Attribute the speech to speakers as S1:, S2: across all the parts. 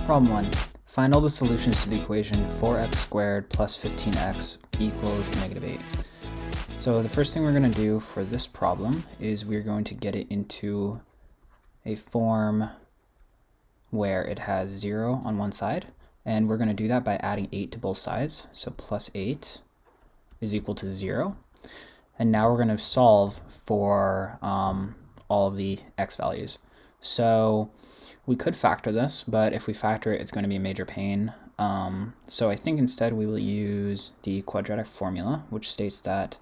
S1: Problem 1. Find all the solutions to the equation 4x squared plus 15x equals negative 8. So the first thing we're going to do for this problem is we're going to get it into a form where it has 0 on one side, and we're going to do that by adding 8 to both sides. So plus 8 is equal to 0. And now we're going to solve for all of the x values. So we could factor this, but if we factor it, it's going to be a major pain. So I think instead we will use the quadratic formula, which states that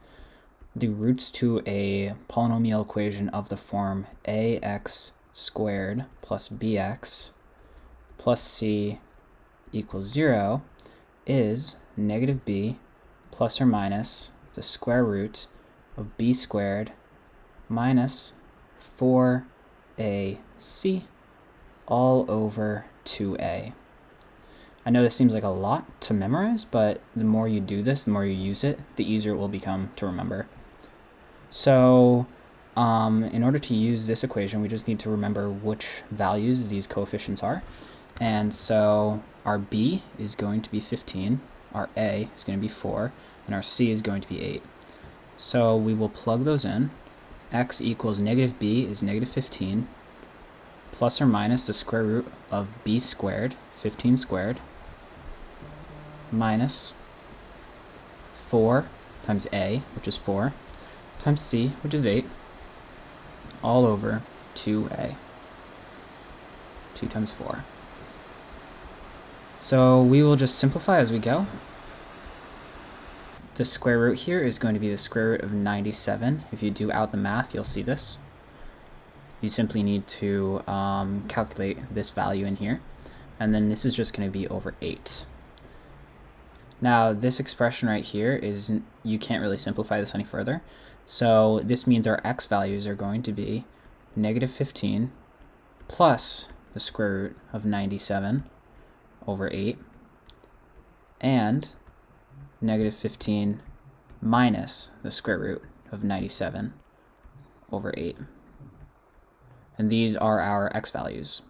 S1: the roots to a polynomial equation of the form ax squared plus bx plus c equals 0 is negative b plus or minus the square root of b squared minus 4ac all over 2a. I know this seems like a lot to memorize, but the more you do this, the more you use it, the easier it will become to remember. So in order to use this equation, we just need to remember which values these coefficients are. And so our b is going to be 15, our a is going to be 4, and our c is going to be 8. So we will plug those in. X equals negative b is negative 15, plus or minus the square root of b squared, 15 squared, minus 4 times a, which is 4, times c, which is 8, all over 2a, 2 times 4. So we will just simplify as we go. The square root here is going to be the square root of 97. If you do out the math, you'll see this. You simply need to calculate this value in here, and then this is just going to be over 8. Now this expression right here is, you can't really simplify this any further, so this means our x values are going to be negative 15 plus the square root of 97 over 8 and negative 15 minus the square root of 97 over 8. And these are our x values.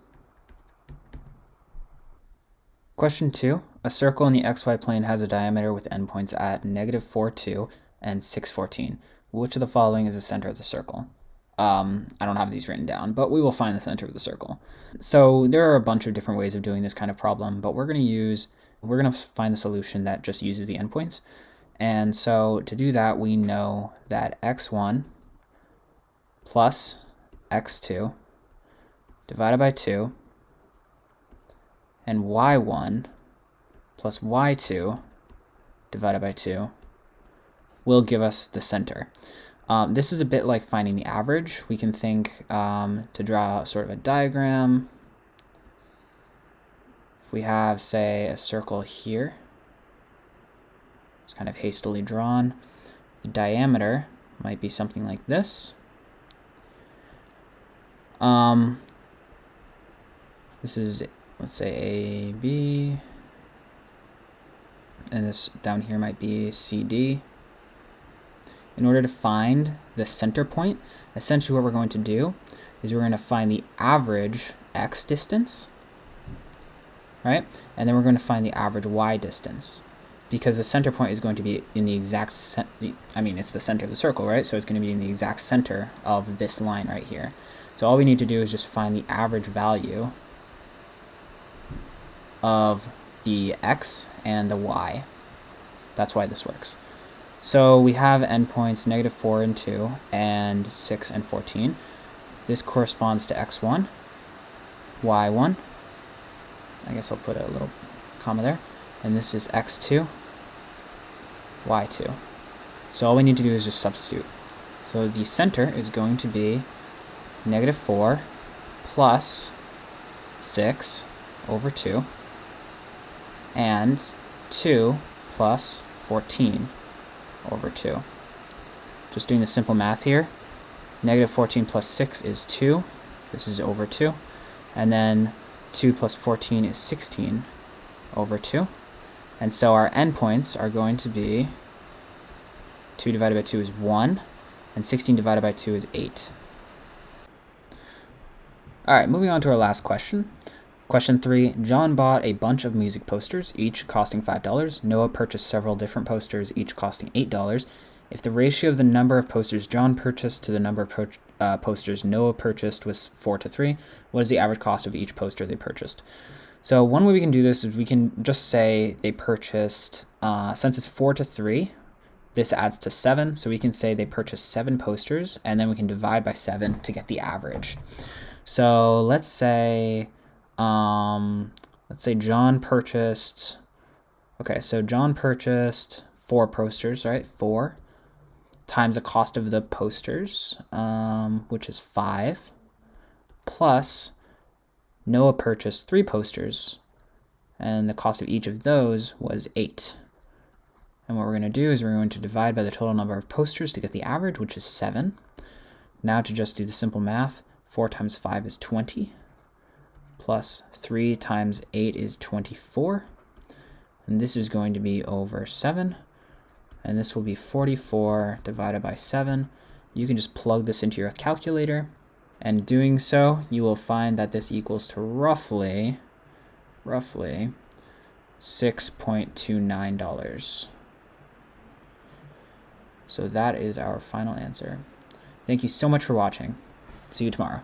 S1: Question 2. A circle in the xy plane has a diameter with endpoints at negative 4, 2 and 6, 14. Which of the following is the center of the circle? I don't have these written down, but we will find the center of the circle. So there are a bunch of different ways of doing this kind of problem, but we're going to find the solution that just uses the endpoints. And so to do that, we know that x1 plus x2 divided by 2 and y1 plus y2 divided by 2 will give us the center. This is a bit like finding the average. We can think to draw sort of a diagram. If we have, say, a circle here, it's kind of hastily drawn, the diameter might be something like this. This is, let's say, A, B, and this down here might be CD. In order to find the center point, essentially what we're going to do is we're going to find the average x distance, right? And then we're going to find the average y distance, because the center point is going to be in the exact it's the center of the circle, right? So it's going to be in the exact center of this line right here. So all we need to do is just find the average value of the x and the y. That's why this works. So we have endpoints negative 4 and 2 and 6 and 14. This corresponds to x1, y1. I guess I'll put a little comma there. And this is x2, y2. So all we need to do is just substitute. So the center is going to be negative 4 plus 6 over 2 and 2 plus 14 over 2. Just doing the simple math here. Negative 14 plus 6 is 2. This is over 2. And then 2 plus 14 is 16 over 2. And so our endpoints are going to be 2 divided by 2 is 1, and 16 divided by 2 is 8. All right, moving on to our last question. Question 3, John bought a bunch of music posters, each costing $5. Noah purchased several different posters, each costing $8. If the ratio of the number of posters John purchased to the number of posters Noah purchased was 4:3, what is the average cost of each poster they purchased? So one way we can do this is we can just say they purchased, since it's 4:3, this adds to 7, so we can say they purchased 7 posters, and then we can divide by 7 to get the average. So let's say John purchased, so John purchased 4 posters, right? 4 times the cost of the posters, which is 5, plus Noah purchased 3 posters, and the cost of each of those was 8. And what we're going to do is we're going to divide by the total number of posters to get the average, which is 7. Now to just do the simple math, 4 times 5 is 20, plus 3 times 8 is 24, and this is going to be over 7, and this will be 44 divided by 7. You can just plug this into your calculator, and doing so, you will find that this equals to roughly $6.29. So that is our final answer. Thank you so much for watching. See you tomorrow.